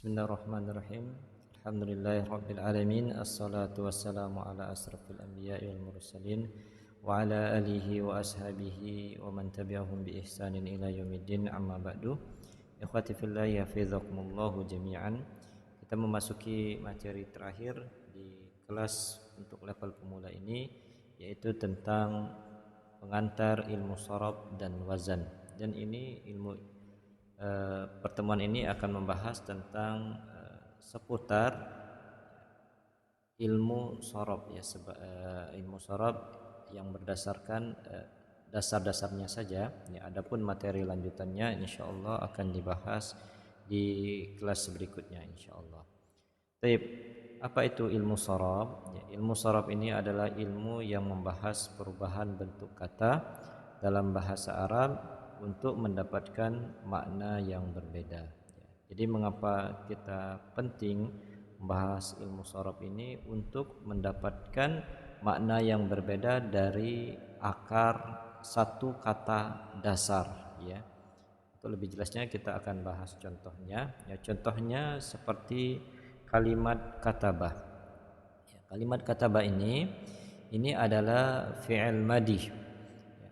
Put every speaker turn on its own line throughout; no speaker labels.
Bismillahirrahmanirrahim. Alhamdulillahirabbil alamin. Assalatu wassalamu ala asrafil anbiya'i wal mursalin wa ala alihi wa ashabihi wa man tabi'ahum bi ihsanin ila yaumiddin. Amma ba'du. Ikhwati fillah, yafizakumullahu jami'an. Kita memasuki materi terakhir di kelas untuk level pemula ini, yaitu tentang pengantar ilmu sharaf dan wazan. Dan ini pertemuan ini akan membahas tentang seputar ilmu sharaf ya, ilmu sharaf yang berdasarkan dasar-dasarnya saja ya. Adapun materi lanjutannya insyaallah akan dibahas di kelas berikutnya insyaallah. Baik, apa itu ilmu sharaf? Ya, ilmu sharaf ini adalah ilmu yang membahas perubahan bentuk kata dalam bahasa Arab untuk mendapatkan makna yang berbeda. Jadi mengapa kita penting membahas ilmu sharaf ini? Untuk mendapatkan makna yang berbeda dari akar satu kata dasar ya. Untuk lebih jelasnya kita akan bahas contohnya. Ya, contohnya seperti kalimat katabah. Ya, kalimat katabah ini adalah fi'il madih.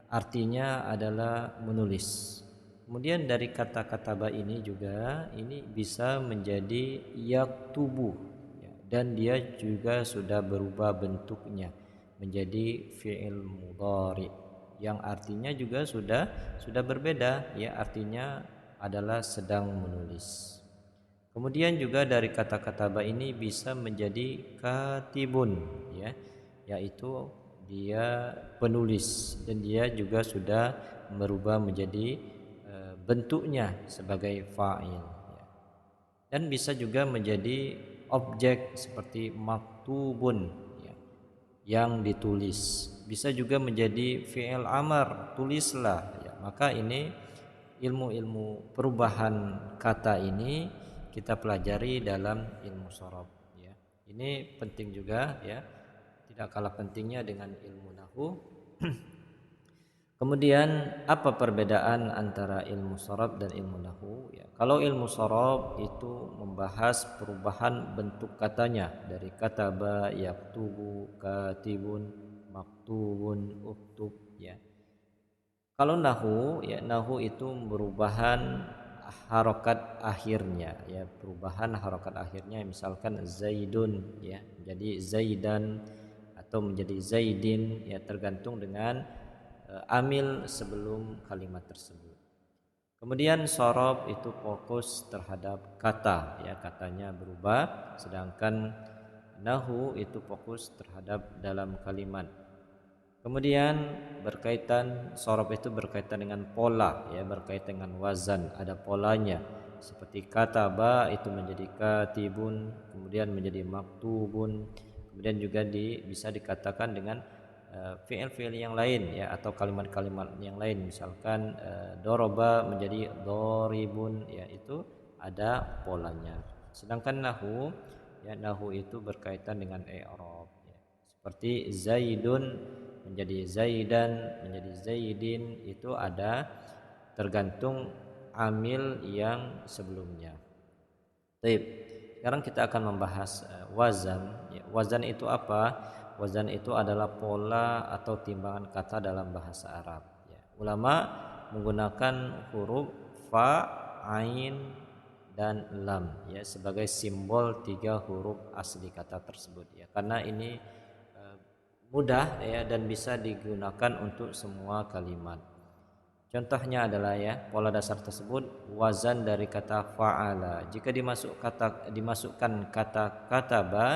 Artinya adalah menulis. Kemudian dari kata kataba ini juga ini bisa menjadi yaktubu ya, dan dia juga sudah berubah bentuknya menjadi fi'il mudhari yang artinya juga sudah berbeda ya, artinya adalah sedang menulis. Kemudian juga dari kata kataba ini bisa menjadi katibun ya, yaitu dia penulis, dan dia juga sudah merubah menjadi bentuknya sebagai fa'il ya. Dan bisa juga menjadi objek seperti maktubun ya, yang ditulis. Bisa juga menjadi fi'il amar, tulislah ya. Maka ini ilmu-ilmu perubahan kata ini kita pelajari dalam ilmu sharaf ya. Ini penting juga ya, tidak kalah pentingnya dengan ilmu nahwu. Kemudian apa perbedaan antara ilmu sharaf dan ilmu nahwu ya? Kalau ilmu sharaf itu membahas perubahan bentuk katanya dari kataba, yaktubu, katibun, maktubun, uktub ya. Kalau nahwu ya, nahwu itu perubahan harokat akhirnya ya, perubahan harokat akhirnya, misalkan zaidun ya menjadi zaidan atau menjadi zaidin ya, tergantung dengan amil sebelum kalimat tersebut. Kemudian sharaf itu fokus terhadap kata ya, katanya berubah, sedangkan nahwu itu fokus terhadap dalam kalimat. Kemudian berkaitan sharaf itu berkaitan dengan pola ya, berkaitan dengan wazan, ada polanya. Seperti kataba itu menjadi katibun, kemudian menjadi maktubun, kemudian juga bisa dikatakan dengan fi'il-fi'il yang lain ya, atau kalimat-kalimat yang lain, misalkan doroba menjadi doribun ya, itu ada polanya. Sedangkan nahwu ya, nahwu itu berkaitan dengan i'rab ya. Seperti zaidun menjadi zaidan, menjadi zaidin, itu ada tergantung amil yang sebelumnya. Baik, sekarang kita akan membahas wazan ya. Wazan itu apa? Wazan itu adalah pola atau timbangan kata dalam bahasa Arab ya. Ulama menggunakan huruf fa, ain, dan lam ya sebagai simbol tiga huruf asli kata tersebut ya, karena ini mudah ya dan bisa digunakan untuk semua kalimat. Contohnya adalah ya, pola dasar tersebut wazan dari kata fa'ala. Jika dimasukkan kata kataba,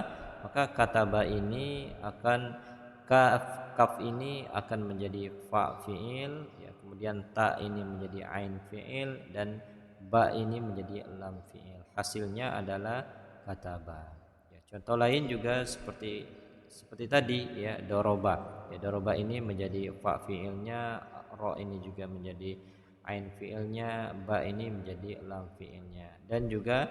maka kataba ini akan kaf ini akan menjadi fa fi'il ya, kemudian ta ini menjadi ain fi'il, dan ba ini menjadi lam fi'il. Hasilnya adalah kataba. Ya, contoh lain juga seperti tadi ya, doroba. Ya, doroba ini menjadi fa fi'ilnya, ro ini juga menjadi ain fi'ilnya, ba ini menjadi lam fi'ilnya, dan juga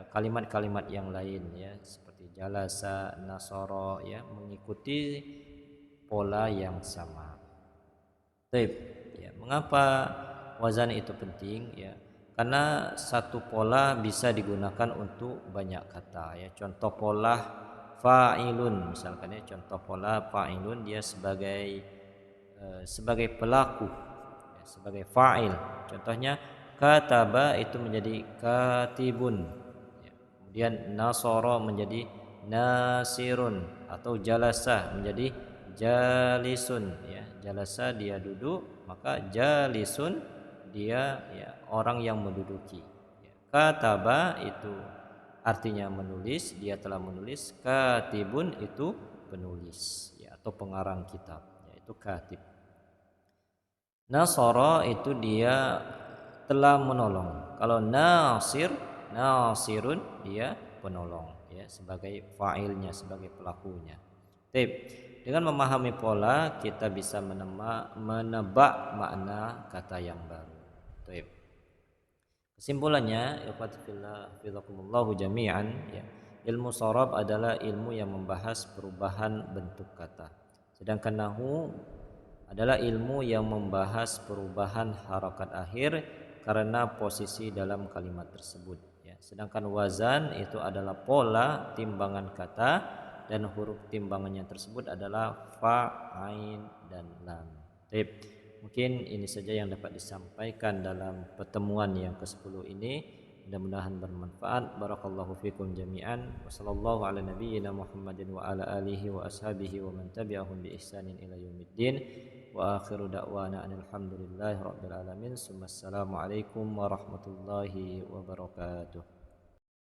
kalimat-kalimat yang lain ya seperti jalasa, nasoro ya, mengikuti pola yang sama. Baik, ya, mengapa wazan itu penting ya? karena satu pola bisa digunakan untuk banyak kata ya. Contoh pola fa'ilun misalkan ya, contoh pola fa'ilun dia sebagai pelaku ya, sebagai fa'il. Contohnya kataba itu menjadi katibun ya. Kemudian nasara menjadi nasirun, atau jalasa menjadi jalisun ya. Jalasa dia duduk, maka jalisun dia ya orang yang menduduki ya. Kataba itu artinya menulis, dia telah menulis. Katibun itu penulis ya, atau pengarang kitab, yaitu katib. Nasara itu dia telah menolong. Kalau nasir, nasirun dia penolong ya, sebagai fa'ilnya, sebagai pelakunya. Tip. Dengan memahami pola kita bisa menebak makna kata yang baru. Tip. Kesimpulannya, ikhwati fillah fillakumullahu jami'an ya. Ilmu sorob adalah ilmu yang membahas perubahan bentuk kata. Sedangkan nahu adalah ilmu yang membahas perubahan harakat akhir karena posisi dalam kalimat tersebut ya. Sedangkan wazan itu adalah pola timbangan kata dan huruf timbangannya tersebut adalah fa, ain dan lam. Baik. Mungkin ini saja yang dapat disampaikan dalam pertemuan yang ke-10 ini. Mudah-mudahan bermanfaat. Barakallahu fikum jami'an. Wa sallallahu ala nabiyyina Muhammadin wa ala alihi wa ashabihi wa man tabi'ahum bi ihsanin ila yaumiddin. Wa akhiru da'wana alhamdulillahi rabbil alamin. Assalamu alaikum warahmatullahi wabarakatuh.